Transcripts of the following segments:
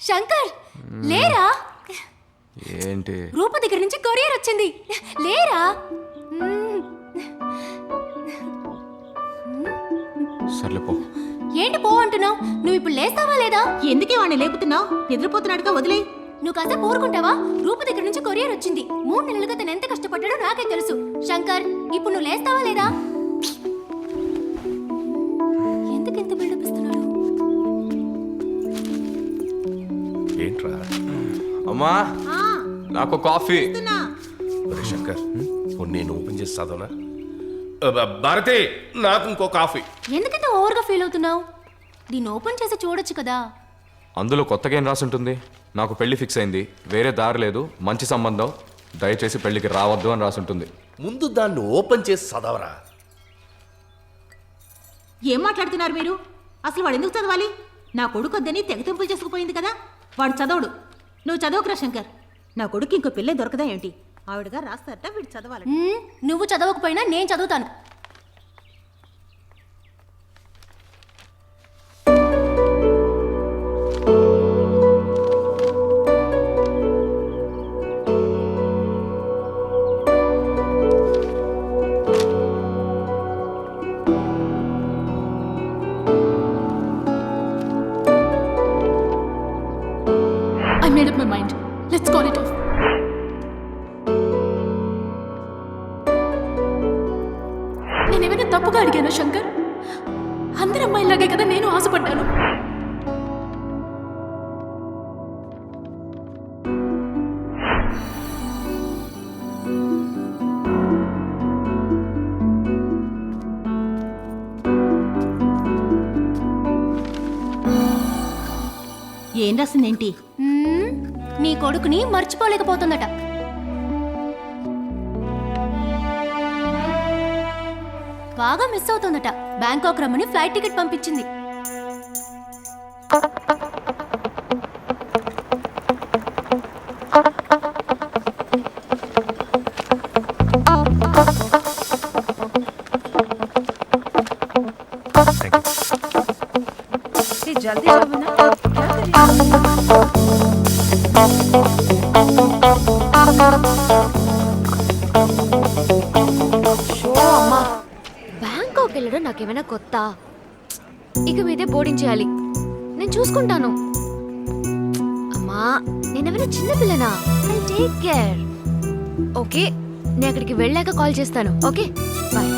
శంకర్ లేరా? ఏంటి? రూప దగ్గర నుంచి కొరియర్ వచ్చింది. లేరా? సర్లేపో. ఏంటి పో అంటున్నావు? నువ్వు ఇప్పుడు లేస్తావా లేదా? ఎందుకే వాడిని లేపుతున్నావు? నిద్రపోతున్నాడుగా, వదిలే. నువ్వు కాసేపు ఊరుకుంటావా? రూప దగ్గర నుంచి కొరియర్ వచ్చింది. 3 నెలలుగా తను ఎంత కష్టపడ్డాడో నాకే తెలుసు. శంకర్, ఇప్పుడు నువ్వు లేస్తావా లేదా? ఎందుకు ఎంత బిల్డప్ ఇస్తున్నాడు? ఏంట్రా? అమ్మా, నాకు కాఫీ. ఒరే శంకర్, నేను ఓపెన్ చేసి చదవనా? భారతి, నాకు ఇంకో కాఫీ. ఎందుకంత ఓవర్గా ఫీల్ అవుతున్నావు? దీన్ని ఓపెన్ చేసి చూడొచ్చు కదా. అందులో కొత్తగా ఏం రాసి ఉంటుంది? నాకు పెళ్లి ఫిక్స్ అయింది, వేరే దారి లేదు, మంచి సంబంధం, దయచేసి పెళ్లికి రావద్దు అని రాసి ఉంటుంది. ముందు దాన్ని ఓపెన్ చేసి చదవరా. ఏం మాట్లాడుతున్నారు మీరు? అసలు వాడు ఎందుకు చదవాలి? నా కొడుకు వద్దని తెగతింపులు చేసుకుపోయింది కదా, వాడు చదవడు. నువ్వు చదవకురా శంకర్. నా కొడుకు ఇంకో పిల్లే దొరకదా ఏంటి? ఆవిడగా రాస్తారట, వీడు చదవాలి. నువ్వు చదవకపోయినా నేను చదువుతాను. I made up my mind. Let's call it off. నేనేమైనా తప్పుగా అడిగానా శంకర్? అందరి అమ్మాయిలాగే కదా నేను ఆశపడ్డాను. ఏం రాసిందేంటి? నీ కొడుకుని మర్చిపోలేకపోతుందట. బాగా మిస్ అవుతుందట. బ్యాంకాక్ రమ్మని ఫ్లైట్ టికెట్ పంపించింది. జల్దీ చదవనా? బ్యాంకాక్ వెళ్ళడం నాకేమైనా కొత్త? ఇక మీదే బోర్డింగ్ చేయాలి, నేను చూసుకుంటాను. అమ్మా, నేనేమైనా చిన్నపిల్లనా? I take care. ఓకే, నేను అక్కడికి వెళ్ళాక కాల్ చేస్తాను. Okay, bye.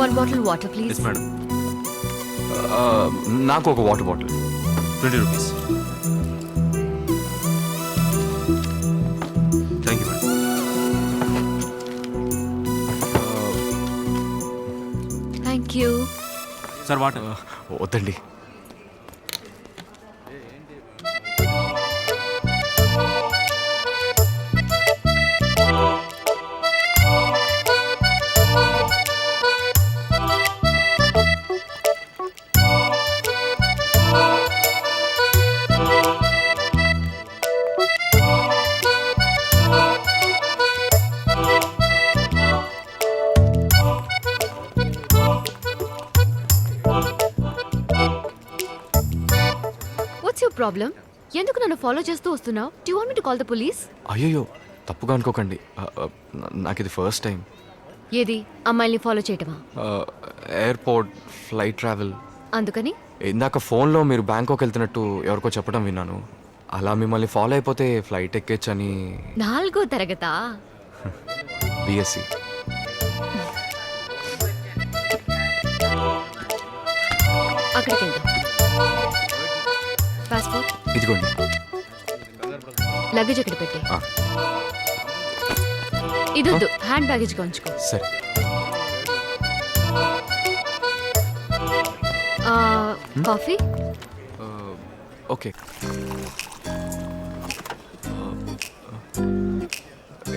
One bottle water, please. Yes, madam. నాకు ఒక water bottle. 20 rupees. Thank you, madam. Thank you. Sir, water. వద్దండి. What's your problem? ఎందుకు నన్ను ఫాలో చేస్తూ వస్తున్నావు? Do you want me to call the police? అయ్యో, తప్పుగా అనుకోకండి. నాకు ఇది ఫస్ట్ టైం. ఏది అమ్మాయిల్ని ఫాలో చేయటమా? Airport, flight travel. అందుకని ఇందాక ఫోన్లో మీరు బ్యాంకాక్ వెళ్తున్నట్టు ఎవరికో చెప్పడం విన్నాను. అలా మిమ్మల్ని ఫాలో అయిపోతే ఫ్లైట్ ఎక్కేచ్చని. 4వ తరగతా? బిఎస్సి. అక్కడికి వెళ్దాం. పాస్పోర్ట్ ఇదిగోండి. లగేజ్ అక్కడ పెట్టే. ఆ. ఇదొద్దు, హ్యాండ్ బ్యాగేజ్గా ఉంచుకో. సరే. కాఫీ? ఓకే.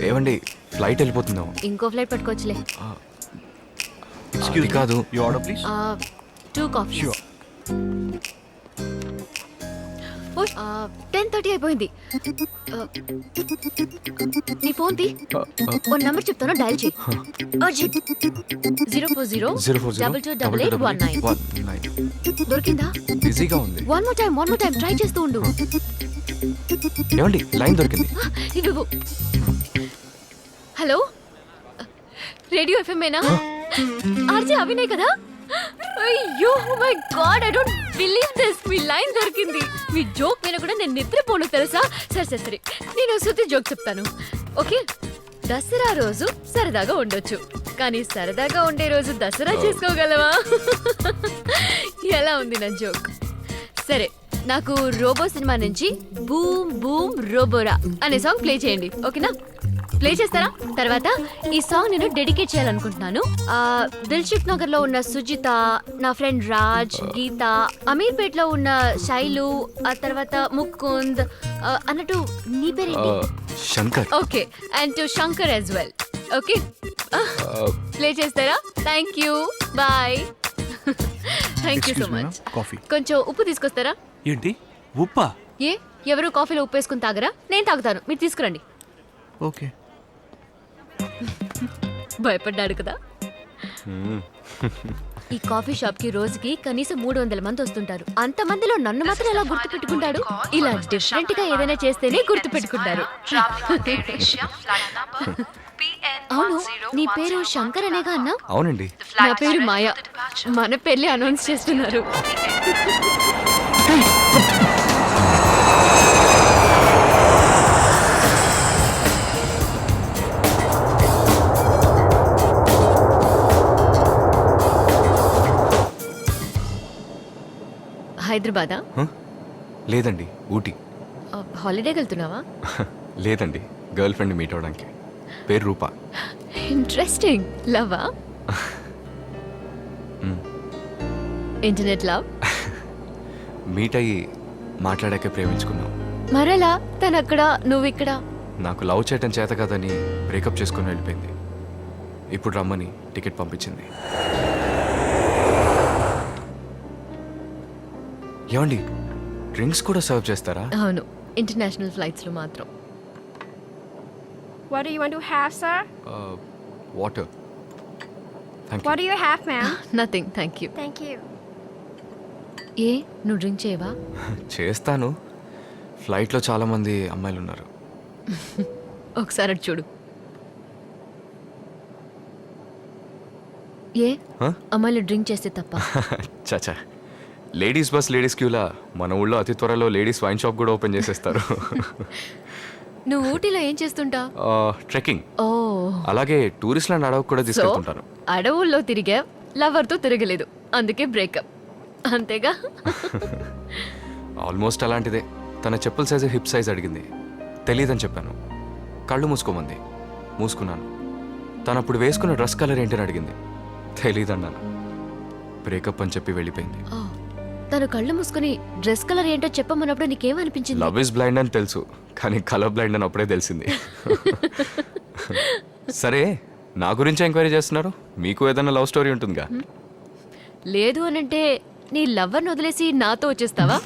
ఏమండి, ఫ్లైట్ వెళ్ళిపోతుందా? ఇంకో ఫ్లైట్ పట్టుకోవచ్చులే. Excuse కాదు. Your order, please. 2 coffees. Sure. 10:30 అయిపోయింది. నీ ఫోన్ తీ. ఓ నంబర్ చెప్తాను, డయల్ చేయి. 040-2288-19. దొరికిందా? బిజీగా ఉంది. వన్ మోర్ టైం ట్రై చేస్తూ ఉండు. ఏమండి లైన్ దొరికింది. ఇవ్వు. హలో, రేడియో ఎఫ్ఎంఏనా? ఆర్జే అవినాయ్ కదా? అయ్యో my god, I don't believe this. మీ లైన్ దొరికింది. మీ జోక్ విన కూడా నేను నిద్రపోను తెలుసా? సరే నేను శృతి జోక్ చెప్తాను, ఓకే? దసరా రోజు సరదాగా ఉండొచ్చు, కానీ సరదాగా ఉండే రోజు దసరా చేసుకోగలవా? ఎలా ఉంది నా జోక్? సరే, నాకు రోబో సినిమా నుంచి బూమ్ బూమ్ రోబోరా అనే సాంగ్ ప్లే చేయండి, ఓకేనా? ప్లే చేస్తారా? తర్వాత ఈ సాంగ్ నేను డెడికేట్ చేయాలనుకుంటున్నాను. దిల్సుఖ్ నగర్ లో ఉన్న సుజిత, నా ఫ్రెండ్ రాజ్, గీత, అమీర్పేట్ లో ఉన్న శైలు, ఆ తర్వాత ముకుంద్, అన్నట్టు నీ పేరేంటి? Shankar. Okay, and to Shankar as well, okay? Play చేస్తారా? Thank you, bye. Thank you so much. Coffee. కొంచెం ఉప్పు తీసుకొస్తారా? ఏంటి ఉప్పా? ఏ, ఎవరు కాఫీలో ఉప్పు వేసుకుని తాగరా? నేను తాగుతాను, మీరు తీసుకురండి. ఓకే. భయపడ్డాడు కదా? ఈ కాఫీ షాప్ కి రోజుకి కనీసం 300 మంది వస్తుంటారు. అంత మందిలో నన్ను మాత్రం ఎలా గుర్తు పెట్టుకుంటాడు? ఇలా డిఫరెంట్ గా ఏదైనా చేస్తేనే గుర్తు పెట్టుకుంటారు. అవును, నీ పేరు శంకర్ అనేగా అన్నా? అవునండి. నా పేరు మాయా. మన పెళ్లి అనౌన్స్ చేస్తున్నారు. హైదరాబాదా? లేదండి, ఊటీ. హాలిడేకి వెళ్తున్నావా? లేదండి, గర్ల్ ఫ్రెండ్ మీట్ అవడానికి. పేరు రూపా. ఇంట్రెస్టింగ్. లవా? Internet love? మీట్ అయ్యి మాట్లాడాకే ప్రేమించుకున్నాం. మరలా తనక్కడ, నువ్వు ఇక్కడ? నాకు లవ్ చేయటం చేత కదని బ్రేకప్ చేసుకుని వెళ్ళిపోయింది. ఇప్పుడు రమ్మని టికెట్ పంపించింది. ఏమండి, డ్రింక్స్ కూడా సర్వ్ చేస్తారా? అవును, ఇంటర్నేషనల్ ఫ్లైట్స్ లో మాత్రం. What do you want to have, sir? Water. Thank What do you have, ma'am? Nothing, thank you. Thank you. ఏ, నువ్వు డ్రింక్ చేయవా? చేస్తాను. ఫ్లైట్లో చాలా మంది అమ్మాయిలు ఉన్నారు. ఒకసారి అటు చూడు. ఏ, Huh? అమ్మాయిలు డ్రింక్ చేస్తే తప్ప? చాచా, లేడీస్ బస్ లేడీస్ క్యూలా మన ఊళ్ళో అతి త్వరలో లేడీస్ వైన్ షాప్ కూడా ఓపెన్ చేసేస్తారు. నువ్వు ఊటీలో ఏం చేస్తుంటావు? ట్రెక్కింగ్, ఓ, అలాగే టూరిస్ట్ ల్యాండ్ అడవి కూడా సో తీసుకెళ్తుంటాను. అడవుల్లో తిరిగా, లవర్తో తిరగలేదు, అందుకే బ్రేకప్, అంతేగా? ఆల్మోస్ట్ అలాంటిదే. తన చెప్పుల సైజు హిప్ సైజ్ అడిగింది, తెలియదని చెప్పాను. కళ్ళు మూసుకోమంది, మూసుకున్నాను. తను అప్పుడు వేసుకున్న డ్రెస్ కలర్ ఏంటని అడిగింది, తెలీదన్నాను. బ్రేకప్ అని చెప్పి వెళ్ళిపోయింది. ఓ, తను కళ్ళు మూసుకుని డ్రెస్ కలర్ ఏంటో చెప్పమన్నప్పుడు నీకేమనిపించింది? లవ్ ఇస్ బ్లైండ్ అని తెలుసు, కానీ కలర్ బ్లైండ్ అని అప్పుడే తెలిసింది. సరే, నా గురించి ఎంక్వైరీ చేస్తున్నారు. మీకు ఏదైనా లవ్ స్టోరీ ఉంటుందిగా? లేదు అనంటే నీ లవర్ని వదిలేసి నాతో వచ్చేస్తావా?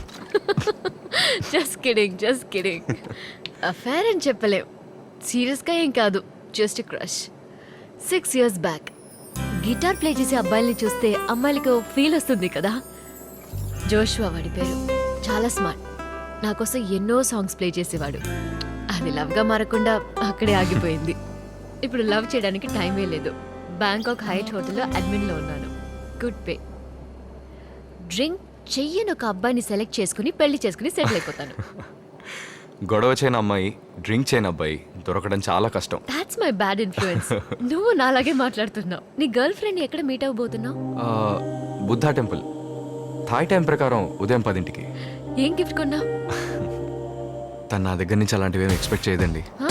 Just kidding. అఫైర్ అని చెప్పలేం, సీరియస్గా ఏం కాదు, just crush. 6 years back guitar play చేసే అబ్బాయిల్ని చూస్తే అమ్మాయిలకు ఫీల్ వస్తుంది కదా. జోషువా వాడి పేరు, చాలా స్మార్ట్. నా కోసం ఎన్నో సాంగ్స్ ప్లే చేసేవాడు. అది లవ్గా మారకుండా అక్కడే ఆగిపోయింది. ఇప్పుడు లవ్ చేయడానికి టైమే లేదు. బ్యాంకాక్ హైట్ హోటల్లో అడ్మిన్లో ఉన్నాను. Good pay. డ్రింక్ చెయ్యని ఒక అబ్బాయిని సెలెక్ట్ చేసుకుని పెళ్లి చేసుకుని సెటిల్ అయిపోతాను. గొడవ చేయని అమ్మాయి, డ్రింక్ చేయని అబ్బాయి దొరకడం చాలా కష్టం. That's my bad influence. నువ్వు నాలాగే మాట్లాడుతున్నావు. నీ గర్ల్ ఫ్రెండ్ ఎక్కడ మీట్ అవ్వబోతున్నావు? బుద్ధా టెంపుల్. థాయ్ టైం ప్రకారం ఉదయం 10 ఏం గిఫ్ట్ కొన్నావు? తను నా దగ్గర నుంచి అలాంటివి ఏమి ఎక్స్పెక్ట్ చేయదండి. ఆ?